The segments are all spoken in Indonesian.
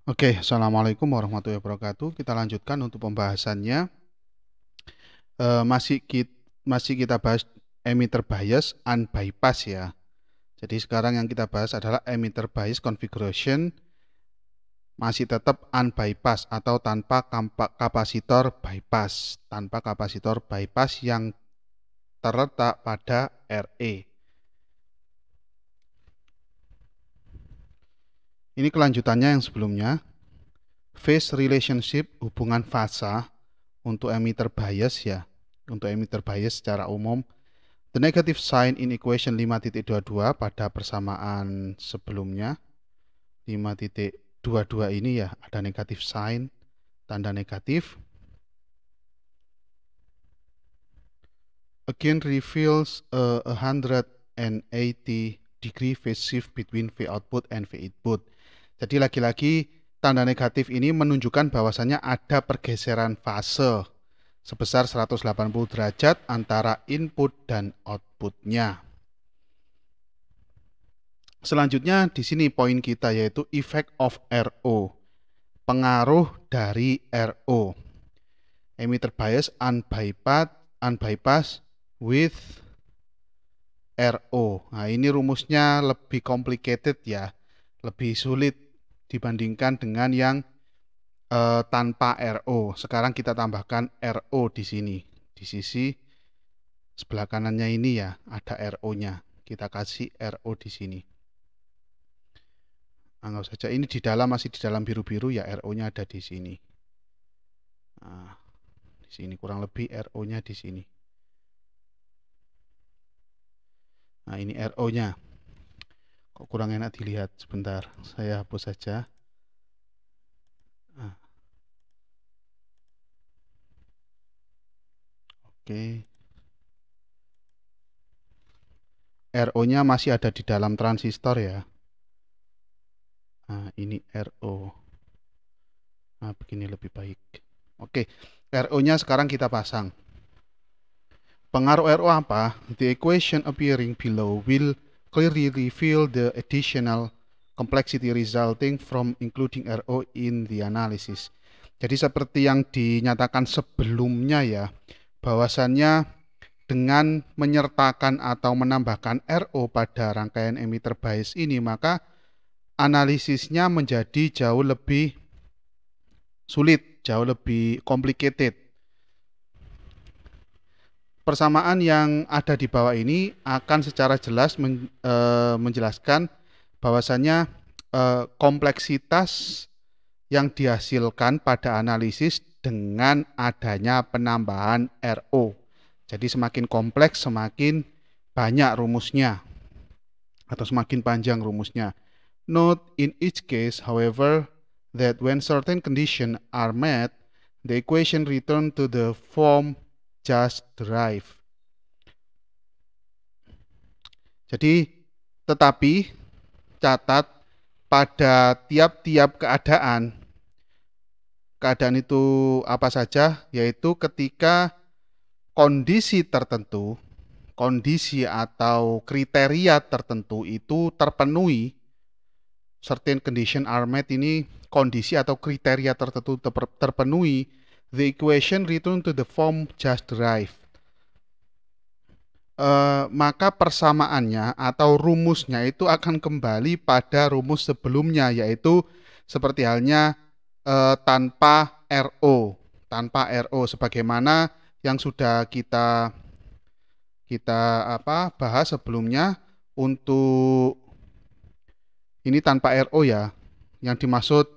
Oke, Assalamualaikum warahmatullahi wabarakatuh. Kita lanjutkan untuk pembahasannya. Masih kita bahas emitter bias unbypass ya. Jadi sekarang yang kita bahas adalah emitter bias configuration masih tetap unbypass atau tanpa kapasitor bypass, yang terletak pada RE. Ini kelanjutannya yang sebelumnya. Phase relationship, hubungan fasa untuk emitter bias ya. Untuk emitter bias secara umum, the negative sign in equation 5.22 pada persamaan sebelumnya 5.22 ini ya, ada negative sign, tanda negatif. Again reveals a 180 degree phase shift between V output and V input. Jadi lagi-lagi tanda negatif ini menunjukkan bahwasannya ada pergeseran fase sebesar 180 derajat antara input dan outputnya. Selanjutnya di sini poin kita yaitu effect of RO, pengaruh dari RO. Emitter bias unbypass with RO. Nah, ini rumusnya lebih complicated ya, lebih sulit dibandingkan dengan yang tanpa RO. Sekarang kita tambahkan RO di sini. Di sisi sebelah kanannya ini ya, ada RO-nya. Kita kasih RO di sini. Anggap saja ini masih di dalam biru-biru ya, RO-nya ada di sini. Nah, di sini kurang lebih RO-nya di sini. Nah, ini RO-nya. Kok kurang enak dilihat? Sebentar, saya hapus saja. Nah, oke. RO-nya masih ada di dalam transistor ya. Nah, ini RO. Nah, begini lebih baik. Oke, RO-nya sekarang kita pasang. Pengaruh RO apa? The equation appearing below will clearly reveal the additional complexity resulting from including RO in the analysis. Jadi seperti yang dinyatakan sebelumnya ya, bahwasannya dengan menyertakan atau menambahkan RO pada rangkaian emitter bias ini, maka analisisnya menjadi jauh lebih sulit, jauh lebih complicated. Persamaan yang ada di bawah ini akan secara jelas menjelaskan bahwasannya kompleksitas yang dihasilkan pada analisis dengan adanya penambahan RO. Jadi semakin kompleks, semakin banyak rumusnya atau semakin panjang rumusnya. Note in each case, however, that when certain conditions are met, the equation return to the form just derived. Jadi, tetapi catat pada tiap-tiap keadaan itu apa saja, yaitu ketika kondisi tertentu, kondisi atau kriteria tertentu itu terpenuhi, certain condition are met ini kondisi atau kriteria tertentu terpenuhi, the equation return to the form just derived. Maka persamaannya atau rumusnya itu akan kembali pada rumus sebelumnya, yaitu seperti halnya tanpa RO, sebagaimana yang sudah kita bahas sebelumnya. Untuk ini tanpa RO ya, yang dimaksud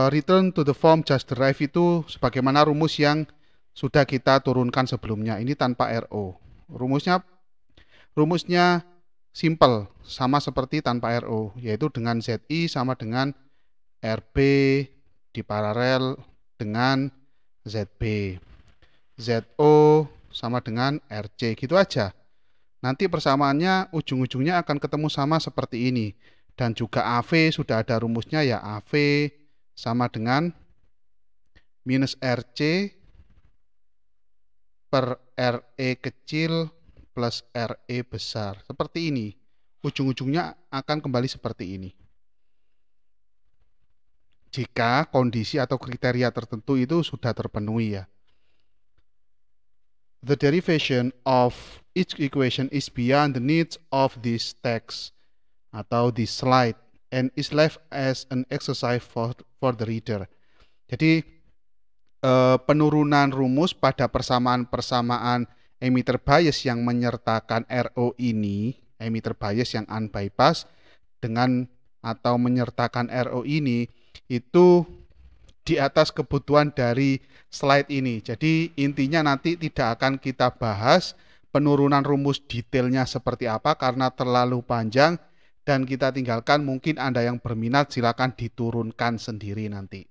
return to the form just derived itu sebagaimana rumus yang sudah kita turunkan sebelumnya. Ini tanpa RO. Rumusnya simple, sama seperti tanpa RO, yaitu dengan ZI sama dengan RB diparalel dengan ZB. ZO sama dengan RC, gitu aja. Nanti persamaannya ujung-ujungnya akan ketemu sama seperti ini. Dan juga AV sudah ada rumusnya ya, AV sama dengan minus RC per RE kecil plus RE besar. Seperti ini. Ujung-ujungnya akan kembali seperti ini. jika kondisi atau kriteria tertentu itu sudah terpenuhi ya. The derivation of each equation is beyond the needs of this text atau this slide and is left as an exercise for the reader. Jadi penurunan rumus pada persamaan-persamaan emitter bias yang menyertakan RO ini, emitter bias yang unbypass dengan atau menyertakan RO ini itu di atas kebutuhan dari slide ini. Jadi intinya nanti tidak akan kita bahas penurunan rumus detailnya seperti apa karena terlalu panjang dan kita tinggalkan. Mungkin Anda yang berminat silakan diturunkan sendiri nanti.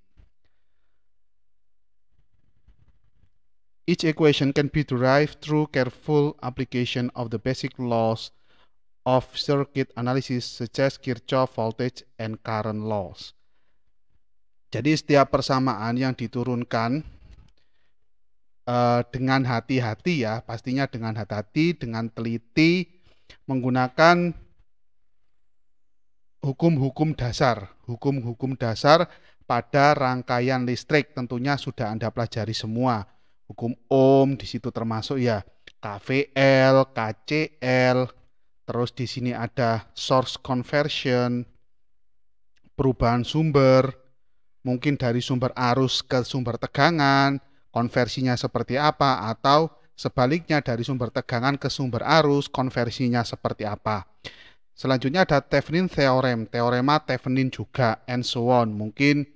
Each equation can be derived through careful application of the basic laws of circuit analysis such as Kirchhoff voltage and current laws. Jadi setiap persamaan yang diturunkan dengan hati-hati ya, pastinya dengan hati-hati, dengan teliti, menggunakan hukum-hukum dasar pada rangkaian listrik. Tentunya sudah Anda pelajari semua. Hukum Ohm di situ termasuk ya, KVL, KCL, terus di sini ada source conversion, perubahan sumber, mungkin dari sumber arus ke sumber tegangan, konversinya seperti apa, atau sebaliknya dari sumber tegangan ke sumber arus, konversinya seperti apa. Selanjutnya ada Thevenin theorem, teorema Thevenin juga, and so on. Mungkin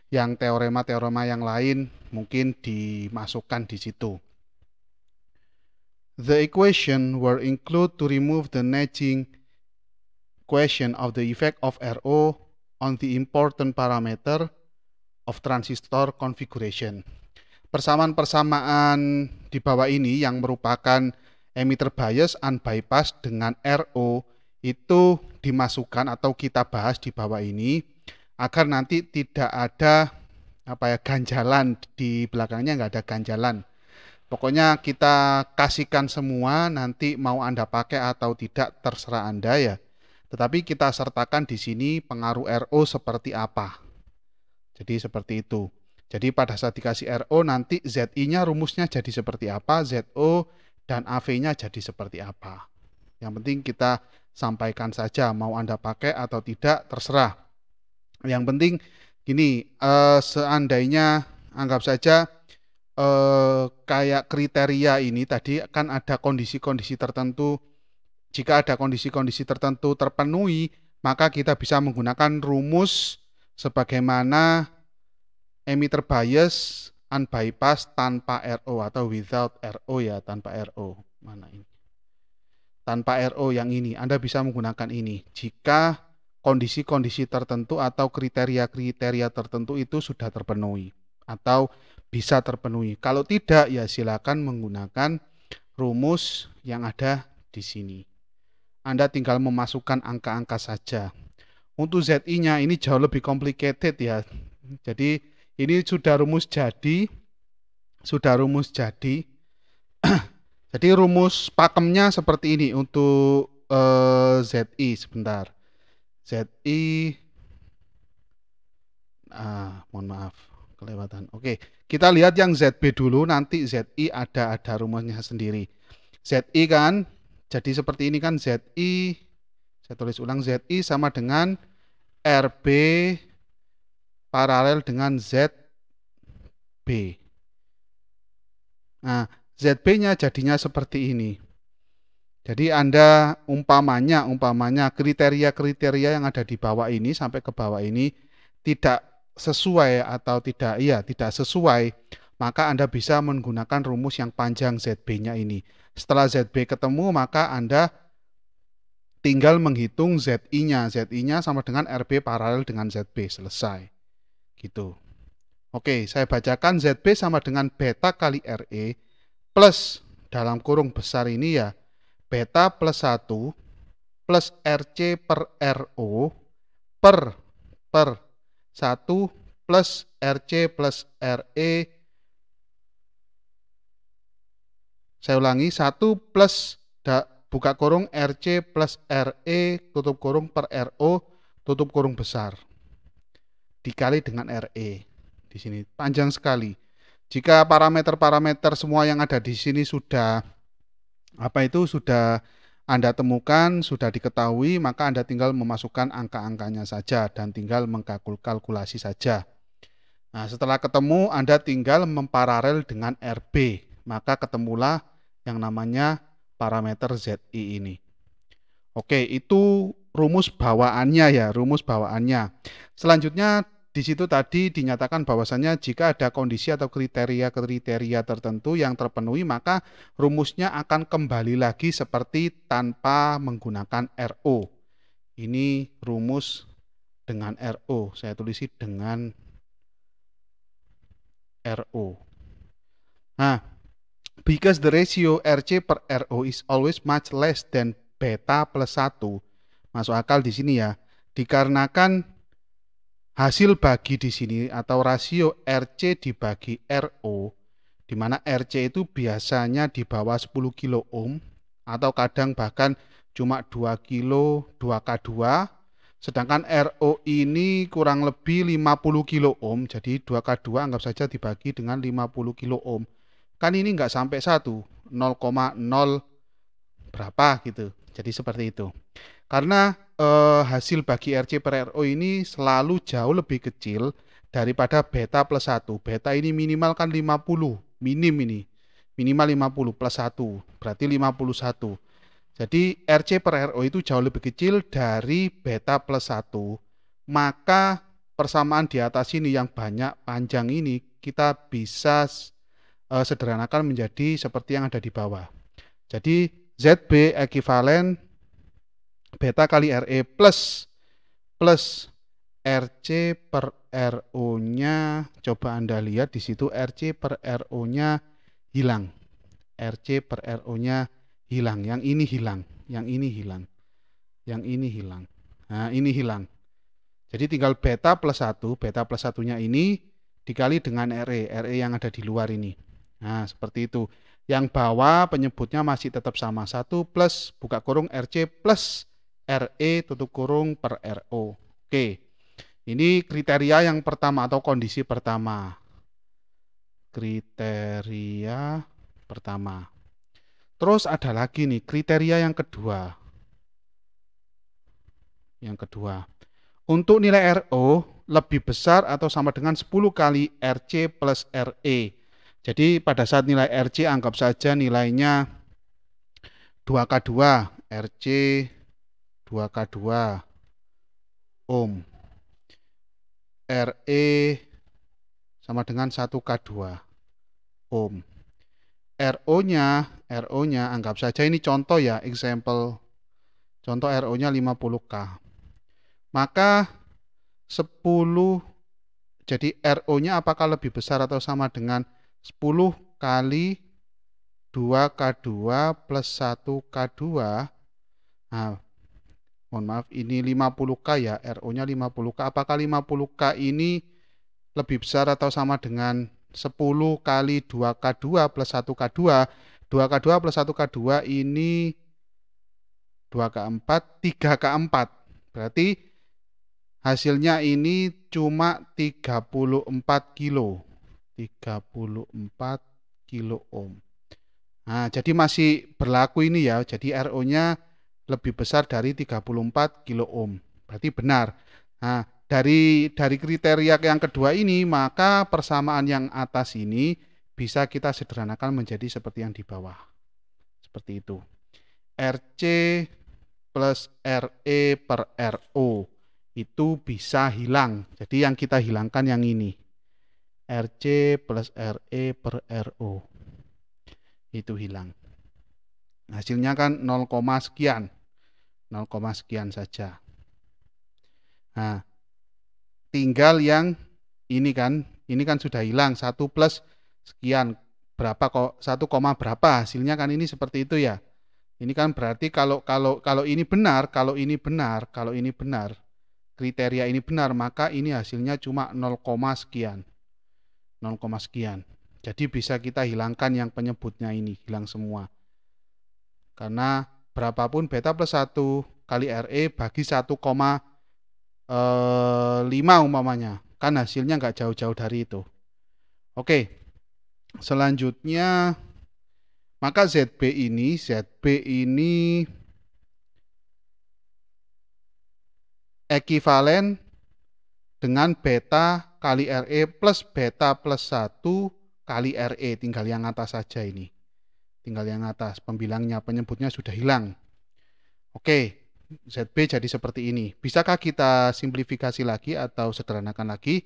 yang teorema-teorema yang lain mungkin dimasukkan di situ. The equation were included to remove the nagging question of the effect of RO on the important parameter of transistor configuration. Persamaan-persamaan di bawah ini yang merupakan emitter bias unbypass dengan RO itu dimasukkan atau kita bahas di bawah ini agar nanti tidak ada ganjalan di belakangnya, nggak ada ganjalan. Pokoknya kita kasihkan semua, nanti mau Anda pakai atau tidak terserah Anda ya. Tetapi kita sertakan di sini pengaruh RO seperti apa. Jadi seperti itu. Jadi pada saat dikasih RO nanti ZI-nya rumusnya jadi seperti apa, ZO dan AV-nya jadi seperti apa. Yang penting kita sampaikan saja, mau Anda pakai atau tidak terserah. Yang penting gini, seandainya anggap saja kayak kriteria ini tadi kan ada kondisi-kondisi tertentu. Jika ada kondisi-kondisi tertentu terpenuhi, maka kita bisa menggunakan rumus sebagaimana emitter bias unbypass tanpa RO atau without RO ya, tanpa RO. Mana ini? Tanpa RO yang ini, Anda bisa menggunakan ini. Jika kondisi-kondisi tertentu atau kriteria-kriteria tertentu itu sudah terpenuhi atau bisa terpenuhi. Kalau tidak, ya silakan menggunakan rumus yang ada di sini. Anda tinggal memasukkan angka-angka saja. Untuk ZI-nya ini jauh lebih complicated ya. Jadi ini sudah rumus jadi. Jadi rumus pakemnya seperti ini untuk ZI sebentar. ZI, mohon maaf kelewatan. Oke, kita lihat yang ZB dulu, nanti ZI ada rumusnya sendiri. ZI kan, jadi seperti ini kan ZI, saya tulis ulang, ZI sama dengan RB paralel dengan ZB. Nah, ZB-nya jadinya seperti ini. Jadi Anda umpamanya kriteria-kriteria yang ada di bawah ini sampai ke bawah ini tidak sesuai atau tidak sesuai, maka Anda bisa menggunakan rumus yang panjang ZB-nya ini. Setelah ZB ketemu, maka Anda tinggal menghitung ZI-nya. ZI-nya sama dengan RB paralel dengan ZB, selesai. Gitu. Oke, saya bacakan ZB sama dengan beta kali RE plus dalam kurung besar ini ya, beta plus 1 plus RC per RO per 1 plus RC plus RE. Saya ulangi, 1 plus buka kurung RC plus RE tutup kurung per RO tutup kurung besar dikali dengan RE. Di sini panjang sekali. Jika parameter-parameter semua yang ada di sini sudah sudah Anda temukan, sudah diketahui, maka Anda tinggal memasukkan angka-angkanya saja dan tinggal mengkalkulasi saja. Nah, setelah ketemu, Anda tinggal memparalel dengan RB, maka ketemulah yang namanya parameter ZI ini. Oke, itu rumus bawaannya ya, rumus bawaannya. Selanjutnya di situ tadi dinyatakan bahwasannya jika ada kondisi atau kriteria tertentu yang terpenuhi, maka rumusnya akan kembali lagi seperti tanpa menggunakan RO. Ini rumus dengan RO, saya tulisi dengan RO. Nah, because the ratio RC per RO is always much less than beta plus 1. Masuk akal di sini ya. Dikarenakan hasil bagi di sini atau rasio RC dibagi RO, di mana RC itu biasanya di bawah 10 kilo ohm atau kadang bahkan cuma 2 kilo 2K2, sedangkan RO ini kurang lebih 50 kilo ohm, jadi 2K2 anggap saja dibagi dengan 50 kilo ohm. Kan ini nggak sampai 1, 0,0 berapa gitu. Jadi seperti itu. Karena hasil bagi RC per RO ini selalu jauh lebih kecil daripada beta plus 1. Beta ini minimal kan 50, minim ini. Minimal 50 plus 1, berarti 51. Jadi RC per RO itu jauh lebih kecil dari beta plus 1. Maka persamaan di atas ini yang banyak panjang ini kita bisa sederhanakan menjadi seperti yang ada di bawah. Jadi ZB ekuivalen beta kali RE plus RC per RO-nya. Coba Anda lihat di situ RC per RO-nya hilang. RC per RO-nya hilang. Yang ini hilang. Yang ini hilang. Yang ini hilang. Nah, ini hilang. Jadi tinggal beta plus 1. Beta plus 1-nya ini dikali dengan RE. RE yang ada di luar ini. Nah, seperti itu. Yang bawah penyebutnya masih tetap sama. 1 plus buka kurung RC plus RE tutup kurung per RO. Oke. Ini kriteria yang pertama atau kondisi pertama. Kriteria pertama. Terus ada lagi nih kriteria yang kedua. Yang kedua. Untuk nilai RO lebih besar atau sama dengan 10 kali RC plus RE. Jadi pada saat nilai RC anggap saja nilainya 2K2, RC 2K2 ohm, RE sama dengan 1K2 ohm. RO-nya anggap saja ini contoh ya, example. Contoh RO-nya 50K. Maka 10, jadi RO-nya apakah lebih besar atau sama dengan 10 kali 2K2 plus 1K2. Nah, mohon maaf, ini 50K ya, RO-nya 50K. Apakah 50K ini lebih besar atau sama dengan 10 kali 2K2 plus 1K2? 2K2 plus 1K2 ini 2K4, 3K4. Berarti hasilnya ini cuma 34 kilo. 34 kilo ohm. Nah, jadi masih berlaku ini ya. Jadi RO-nya lebih besar dari 34 kilo ohm. Berarti benar. Nah, dari kriteria yang kedua ini, maka persamaan yang atas ini bisa kita sederhanakan menjadi seperti yang di bawah. Seperti itu. RC plus RE per RO itu bisa hilang. Jadi yang kita hilangkan yang ini. RC plus RE per RO. Itu hilang. Hasilnya kan 0, sekian. 0, sekian saja. Nah, tinggal yang ini kan sudah hilang. 1 plus sekian. Berapa kok? 1, berapa? Hasilnya kan ini seperti itu ya. Ini kan berarti kalau ini benar, kalau ini benar, kriteria ini benar, maka ini hasilnya cuma 0, sekian. 0, sekian. Jadi bisa kita hilangkan yang penyebutnya ini, hilang semua. Karena berapapun beta plus 1 kali RE bagi 1,5 umpamanya. kan hasilnya nggak jauh-jauh dari itu. Oke, selanjutnya maka ZB ini ekuivalen dengan beta kali RE plus beta plus 1 kali RE, tinggal yang atas saja ini. Tinggal yang atas, pembilangnya, penyebutnya sudah hilang. Oke, ZB jadi seperti ini. Bisakah kita simplifikasi lagi atau sederhanakan lagi?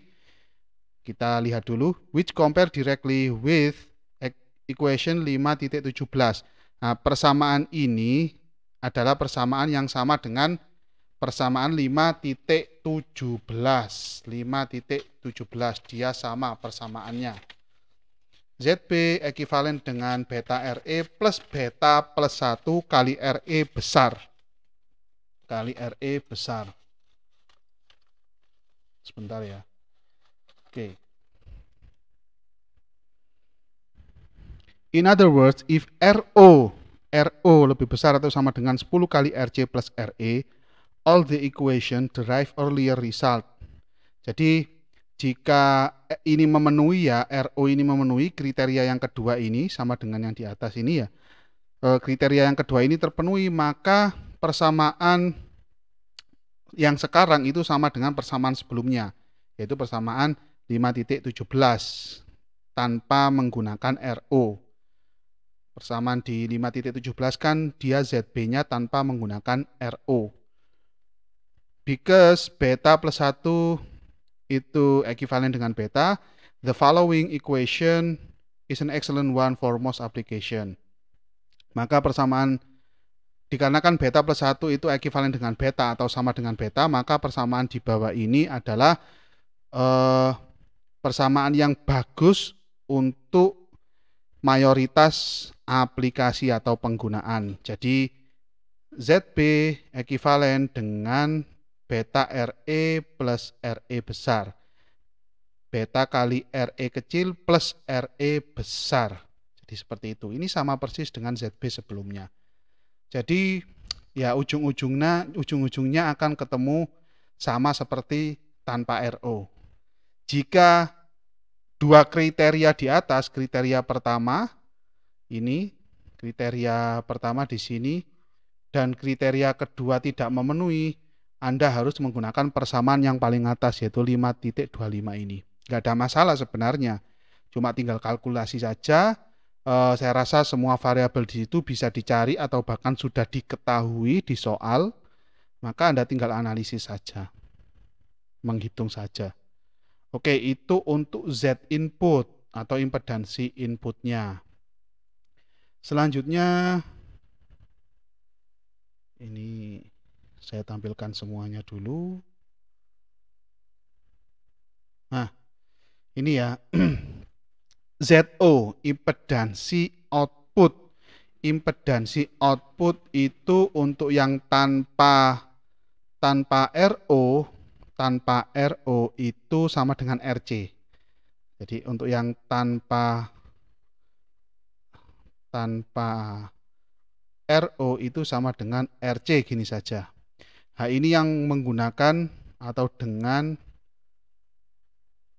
Kita lihat dulu, which compare directly with equation 5.17. Nah, persamaan ini adalah persamaan yang sama dengan persamaan 5.17. 5.17 dia sama persamaannya. ZB ekuivalen dengan beta RE plus beta plus 1 kali RE besar. Kali RE besar. Sebentar ya. Oke. In other words, if RO lebih besar atau sama dengan 10 kali RC plus RE, all the equation derive earlier result. Jadi jika ini memenuhi ya, RO ini memenuhi kriteria yang kedua ini sama dengan yang di atas ini ya. Kriteria yang kedua ini terpenuhi, maka persamaan yang sekarang itu sama dengan persamaan sebelumnya, yaitu persamaan 5.17 tanpa menggunakan RO. Persamaan di 5.17 kan dia ZB-nya tanpa menggunakan RO. Because beta plus 1 itu ekuivalen dengan beta, the following equation is an excellent one for most application. Maka persamaan, dikarenakan beta plus 1 itu ekuivalen dengan beta atau sama dengan beta, maka persamaan di bawah ini adalah persamaan yang bagus untuk mayoritas aplikasi atau penggunaan. Jadi ZB ekuivalen dengan beta RE plus RE besar. Beta kali RE kecil plus RE besar. Jadi seperti itu. Ini sama persis dengan ZB sebelumnya. Jadi ya ujung-ujungnya akan ketemu sama seperti tanpa RO. Jika dua kriteria di atas, kriteria pertama ini, kriteria pertama di sini, dan kriteria kedua tidak memenuhi, Anda harus menggunakan persamaan yang paling atas, yaitu 5.25 ini. Nggak ada masalah sebenarnya, cuma tinggal kalkulasi saja. Saya rasa semua variabel di situ bisa dicari atau bahkan sudah diketahui di soal, maka Anda tinggal analisis saja, menghitung saja. Oke, itu untuk Z input atau impedansi inputnya. Selanjutnya, ini saya tampilkan semuanya dulu. Nah, ini ya. ZO, impedansi output. Impedansi output itu untuk yang tanpa RO, itu sama dengan RC. Jadi untuk yang tanpa RO itu sama dengan RC, gini saja. Nah, ini yang menggunakan atau dengan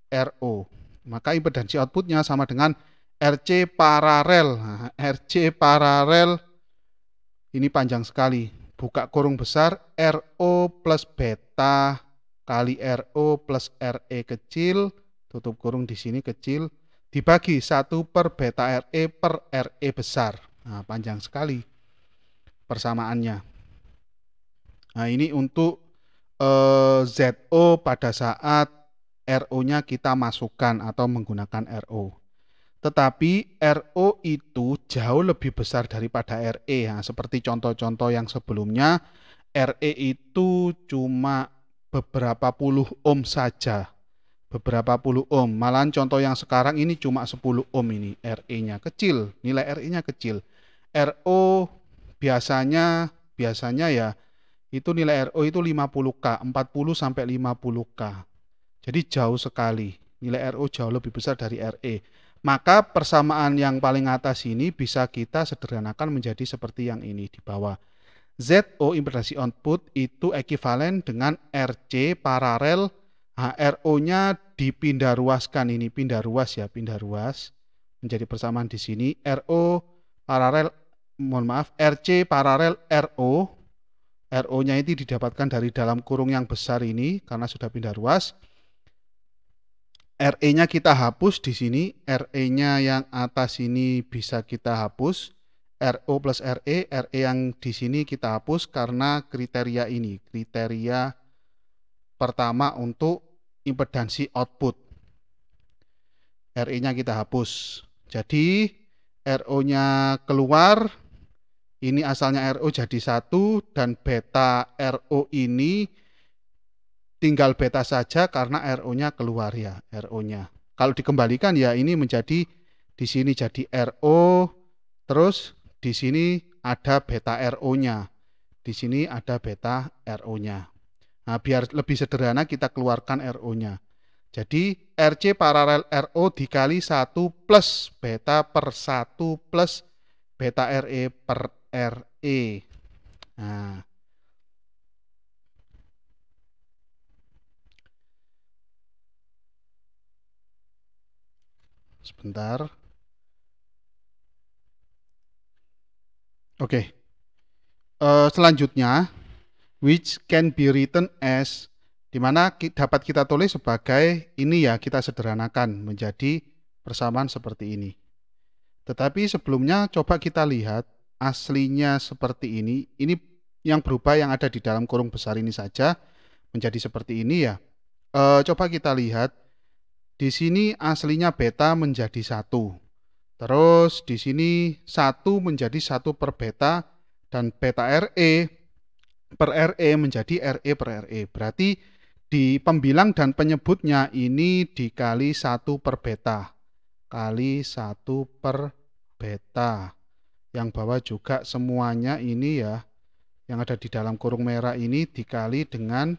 RO. Maka impedansi outputnya sama dengan RC paralel. Nah, RC paralel ini panjang sekali. Buka kurung besar, RO plus beta kali RO plus RE kecil, tutup kurung di sini kecil, dibagi 1 per beta RE per RE besar. Nah, panjang sekali persamaannya. Nah, ini untuk ZO pada saat RO-nya kita masukkan atau menggunakan RO. Tetapi RO itu jauh lebih besar daripada RE. Nah, seperti contoh-contoh yang sebelumnya, RE itu cuma beberapa puluh ohm saja. Beberapa puluh ohm. Malahan contoh yang sekarang ini cuma 10 ohm ini. RE-nya kecil, nilai RE-nya kecil. RO biasanya ya itu nilai RO itu 50K, 40 sampai 50K. Jadi jauh sekali. Nilai RO jauh lebih besar dari RE. Maka persamaan yang paling atas ini bisa kita sederhanakan menjadi seperti yang ini di bawah. ZO impedansi output itu ekuivalen dengan RC paralel Nah, RO-nya dipindah ruaskan, ini pindah ruas ya, pindah ruas menjadi persamaan di sini. RO paralel, mohon maaf, RC paralel RO. RO-nya ini didapatkan dari dalam kurung yang besar ini karena sudah pindah ruas. RE-nya kita hapus di sini, RE-nya yang atas ini bisa kita hapus, RO plus RE yang di sini kita hapus karena kriteria ini, kriteria pertama untuk impedansi output. RE-nya kita hapus. Jadi RO-nya keluar, ini asalnya RO jadi 1 dan beta RO ini tinggal beta saja karena RO-nya keluar ya, RO-nya. Kalau dikembalikan ya ini menjadi di sini jadi RO, terus di sini ada beta RO-nya. Di sini ada beta RO-nya. Nah, biar lebih sederhana kita keluarkan RO-nya. Jadi RC paralel RO dikali 1 plus beta per 1 plus beta RE per RE. Nah, sebentar. Oke. Selanjutnya, which can be written as, dimana dapat kita tulis sebagai ini ya, kita sederhanakan menjadi persamaan seperti ini. Tetapi sebelumnya coba kita lihat aslinya seperti ini. Ini yang berubah yang ada di dalam kurung besar ini saja menjadi seperti ini ya. Coba kita lihat di sini aslinya beta menjadi 1. Terus di sini 1 menjadi 1 per beta dan beta RE per RE menjadi RE per RE. Berarti di pembilang dan penyebutnya ini dikali 1 per beta. Kali 1 per beta. Yang bawah juga semuanya ini ya. Yang ada di dalam kurung merah ini dikali dengan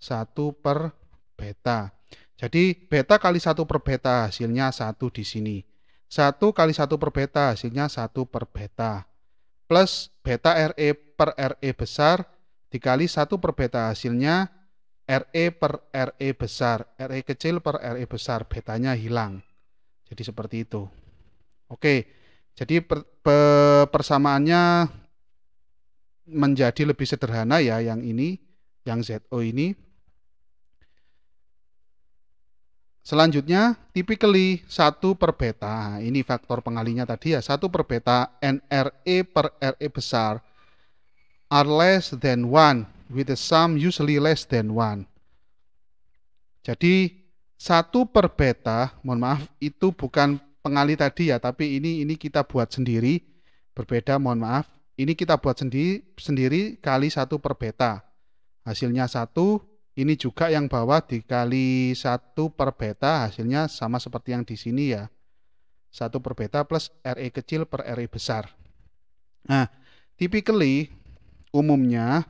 1 per beta. Jadi beta kali 1 per beta hasilnya 1 di sini. 1 kali 1 per beta hasilnya 1 per beta. Plus beta RE per RE besar dikali 1 per beta hasilnya RE per RE besar. RE kecil per RE besar, betanya hilang. Jadi seperti itu. Oke, jadi persamaannya menjadi lebih sederhana ya yang ini, yang ZO ini. Selanjutnya, typically 1 per beta, ini faktor pengalinya tadi ya, 1 per beta NRE per RE besar are less than 1, with the sum usually less than 1. Jadi, 1 per beta, mohon maaf, itu bukan pengali tadi ya, tapi ini kita buat sendiri, berbeda, mohon maaf. Ini kita buat sendiri kali 1 per beta. Hasilnya 1, ini juga yang bawah dikali 1 per beta, hasilnya sama seperti yang di sini ya. 1 per beta plus RE kecil per RE besar. Nah, typically, umumnya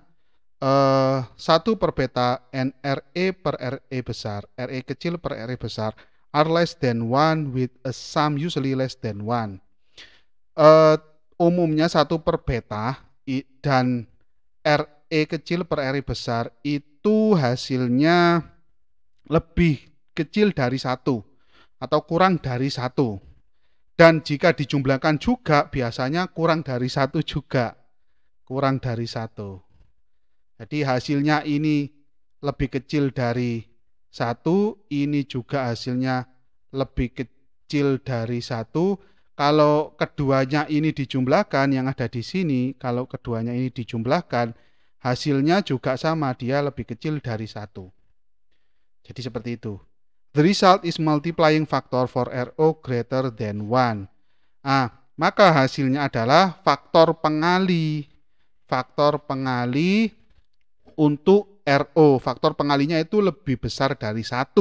1 per beta NRE per RE besar, RE kecil per RE besar, are less than 1 with a sum usually less than 1. Umumnya 1 per beta dan RE kecil per RE besar itu hasilnya lebih kecil dari 1 atau kurang dari 1. Dan jika dijumlahkan juga biasanya kurang dari 1 juga. Kurang dari 1. Jadi hasilnya ini lebih kecil dari 1, ini juga hasilnya lebih kecil dari 1. Kalau keduanya ini dijumlahkan yang ada di sini, kalau keduanya ini dijumlahkan, hasilnya juga sama, dia lebih kecil dari 1. Jadi seperti itu. The result is multiplying factor for RO greater than 1. Maka hasilnya adalah faktor pengali. Faktor pengali untuk RO. Faktor pengalinya itu lebih besar dari 1.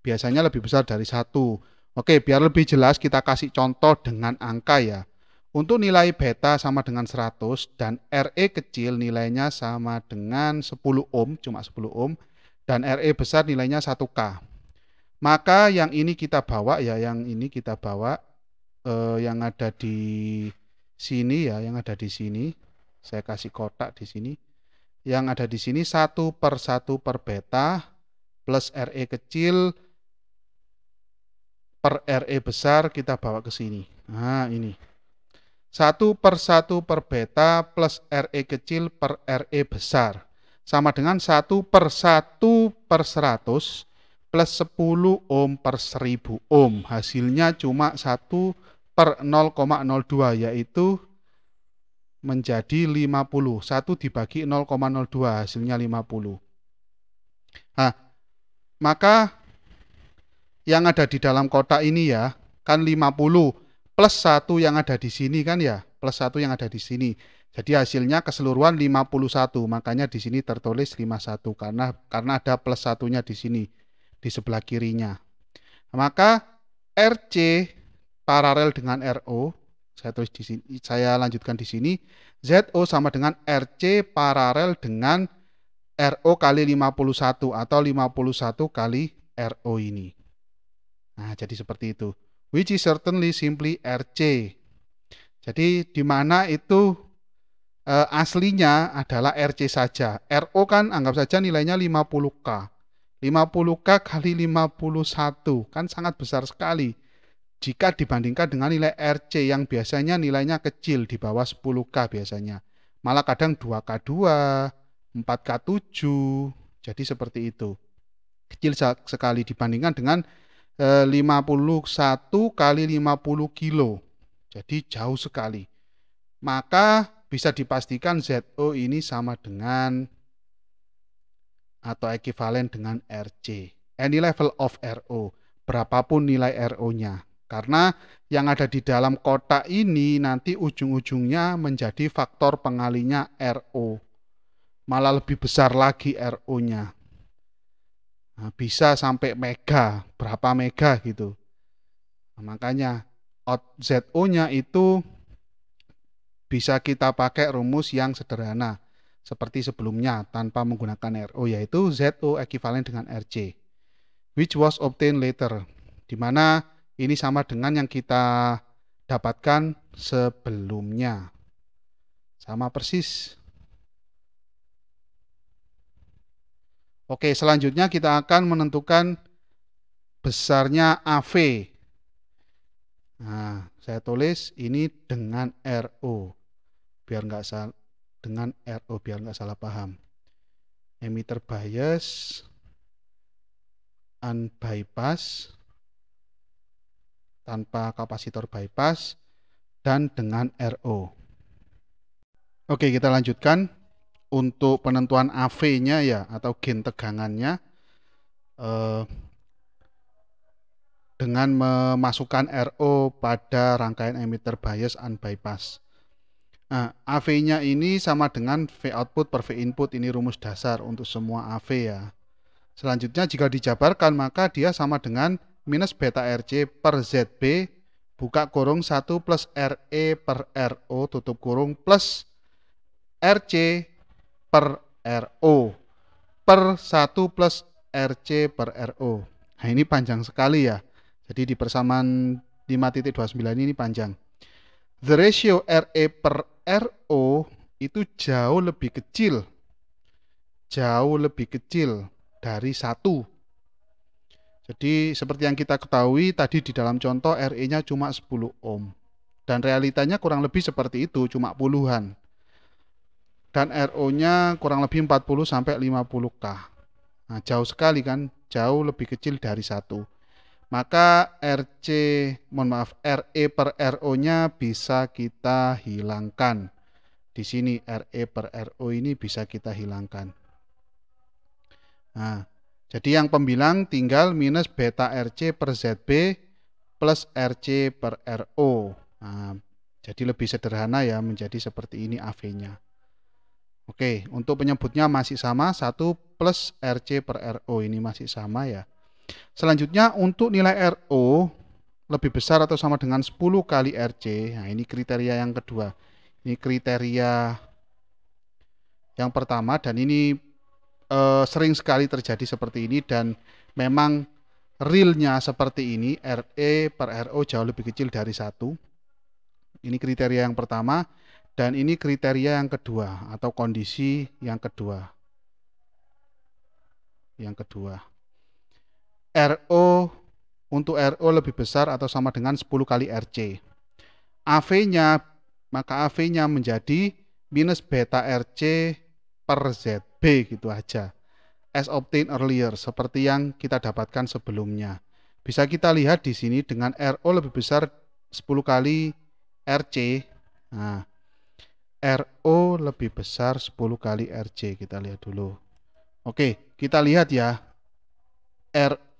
Biasanya lebih besar dari 1. Oke, biar lebih jelas kita kasih contoh dengan angka ya. Untuk nilai beta sama dengan 100 dan RE kecil nilainya sama dengan 10 ohm, cuma 10 ohm. Dan RE besar nilainya 1K. Maka yang ini kita bawa ya, yang ini kita bawa yang ada di sini ya, yang ada di sini. Saya kasih kotak di sini. Yang ada di sini 1 per 1 per beta plus RE kecil per RE besar kita bawa ke sini. Nah, ini. 1/1 per beta plus RE kecil per RE besar. Sama dengan 1/1 per 100 plus 10 ohm per 1000 ohm. Hasilnya cuma 1/0,02, yaitu menjadi 50. 1 dibagi 0,02 hasilnya 50. Nah, maka yang ada di dalam kotak ini ya, kan 50 plus 1 yang ada di sini kan ya, plus 1 yang ada di sini. Jadi hasilnya keseluruhan 51, makanya di sini tertulis 51 karena ada plus satunya di sini, di sebelah kirinya. Maka RC paralel dengan RO, saya tulis di sini, saya lanjutkan di sini, ZO sama dengan RC paralel dengan RO kali 51 atau 51 kali RO ini. Nah, jadi seperti itu. Which is certainly simply RC. Jadi di mana itu aslinya adalah RC saja. RO kan anggap saja nilainya 50K. 50K kali 51 kan sangat besar sekali jika dibandingkan dengan nilai RC yang biasanya nilainya kecil di bawah 10K biasanya. Malah kadang 2K2, 4K7. Jadi seperti itu. Kecil sekali dibandingkan dengan 51 kali 50 kilo. Jadi jauh sekali. Maka bisa dipastikan ZO ini sama dengan atau ekuivalen dengan RC. Any level of RO. Berapapun nilai RO-nya. Karena yang ada di dalam kotak ini nanti ujung-ujungnya menjadi faktor pengalinya RO. Malah lebih besar lagi RO-nya. Nah, bisa sampai mega, berapa mega gitu. Nah, makanya ZO-nya itu bisa kita pakai rumus yang sederhana seperti sebelumnya tanpa menggunakan RO, yaitu ZO ekuivalen dengan RC, which was obtained later, di mana ini sama dengan yang kita dapatkan sebelumnya. Sama persis. Oke, selanjutnya kita akan menentukan besarnya AV. Nah, saya tulis ini dengan RO, biar nggak salah, dengan RO biar nggak salah paham. Emitter bias, unbypass, tanpa kapasitor bypass, dan dengan RO. Oke, kita lanjutkan. Untuk penentuan AV-nya ya, atau gain tegangannya, dengan memasukkan RO pada rangkaian emitter bias unbypass. Nah, AV-nya ini sama dengan V output per V input, ini rumus dasar untuk semua AV ya. Selanjutnya jika dijabarkan maka dia sama dengan minus beta RC per ZB buka kurung 1 plus RE per RO tutup kurung plus RC per RO per 1 plus RC per RO. Nah, ini panjang sekali ya. Jadi di persamaan 5.29 ini panjang. The ratio RE per RO itu jauh lebih kecil dari 1. Jadi seperti yang kita ketahui tadi di dalam contoh RE-nya cuma 10 ohm. Dan realitanya kurang lebih seperti itu, cuma puluhan. Dan RO-nya kurang lebih 40 sampai 50K. Nah, jauh sekali kan, jauh lebih kecil dari 1. Maka RE per RO-nya bisa kita hilangkan. Di sini RE per RO ini bisa kita hilangkan. Nah, jadi yang pembilang tinggal minus beta RC per ZB plus RC per RO. Nah, jadi lebih sederhana ya, menjadi seperti ini AV-nya. Oke, untuk penyebutnya masih sama, 1 plus RC per RO ini masih sama ya. Selanjutnya untuk nilai RO lebih besar atau sama dengan 10 kali RC. Nah, ini kriteria yang kedua. Ini kriteria yang pertama dan ini sering sekali terjadi seperti ini dan memang realnya seperti ini, RE per RO jauh lebih kecil dari 1. Ini kriteria yang pertama. Dan ini kriteria yang kedua atau kondisi yang kedua. RO untuk RO lebih besar atau sama dengan 10 kali RC. AV-nya, maka AV-nya menjadi minus beta RC per ZB gitu aja. As obtained earlier, seperti yang kita dapatkan sebelumnya. Bisa kita lihat di sini dengan RO lebih besar 10 kali RC. Nah, RO lebih besar 10 kali RC. Kita lihat dulu. Oke, kita lihat ya.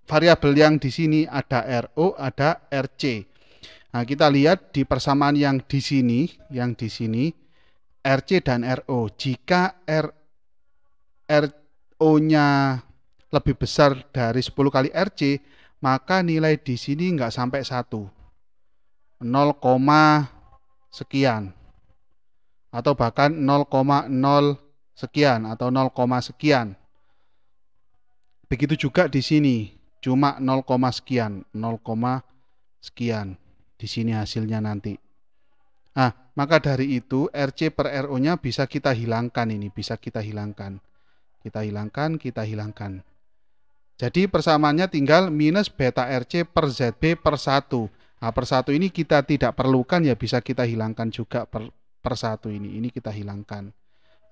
Variabel yang di sini ada RO, ada RC. Nah, kita lihat di persamaan yang di sini, RC dan RO. Jika RO-nya lebih besar dari 10 kali RC, maka nilai di sini nggak sampai 1. 0, sekian. Atau bahkan 0,0 sekian atau 0, sekian. Begitu juga di sini. Cuma 0, sekian, 0, sekian. Di sini hasilnya nanti. Nah, maka dari itu RC per RO-nya bisa kita hilangkan ini, bisa kita hilangkan. Kita hilangkan. Jadi persamaannya tinggal minus beta RC per ZB per 1. Nah, per 1 ini kita tidak perlukan ya, bisa kita hilangkan juga per 1 ini. Ini kita hilangkan.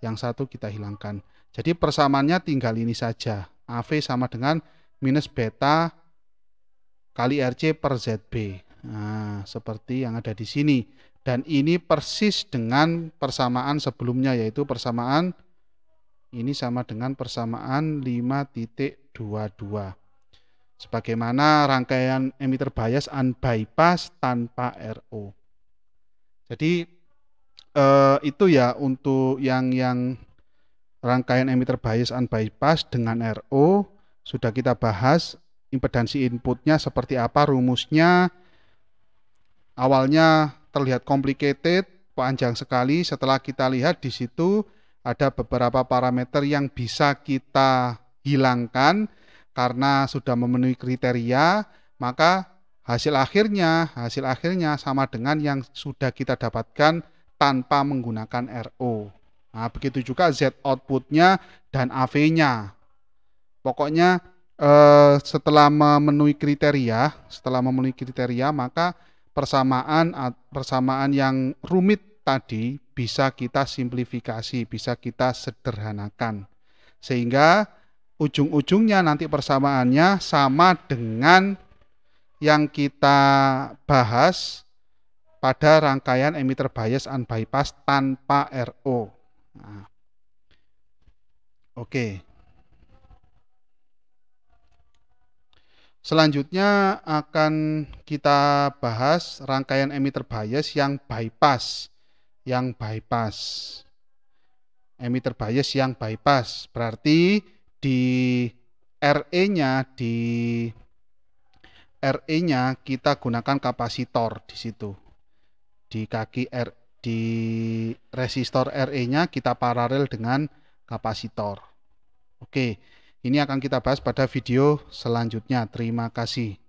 Yang 1 kita hilangkan. Jadi persamaannya tinggal ini saja. AV sama dengan minus beta kali RC per ZB. Nah, seperti yang ada di sini. Dan ini persis dengan persamaan sebelumnya, yaitu persamaan ini sama dengan persamaan 5.22. Sebagaimana rangkaian emitter bias unbypass tanpa RO. Jadi itu ya untuk yang rangkaian emitter bias unbypass dengan RO. Sudah kita bahas impedansi inputnya seperti apa, rumusnya. Awalnya terlihat complicated, panjang sekali. Setelah kita lihat di situ ada beberapa parameter yang bisa kita hilangkan karena sudah memenuhi kriteria, maka hasil akhirnya sama dengan yang sudah kita dapatkan tanpa menggunakan RO. Nah, begitu juga Z outputnya dan AV-nya. Pokoknya setelah memenuhi kriteria, maka persamaan yang rumit tadi bisa kita simplifikasi, bisa kita sederhanakan. Sehingga ujung-ujungnya nanti persamaannya sama dengan yang kita bahas pada rangkaian emitter bias unbypass tanpa RO. Nah, oke. Selanjutnya akan kita bahas rangkaian emitter bias yang bypass. Emitter bias yang bypass berarti di RE-nya kita gunakan kapasitor di situ. Di kaki di resistor RE-nya kita paralel dengan kapasitor. Oke, ini akan kita bahas pada video selanjutnya. Terima kasih.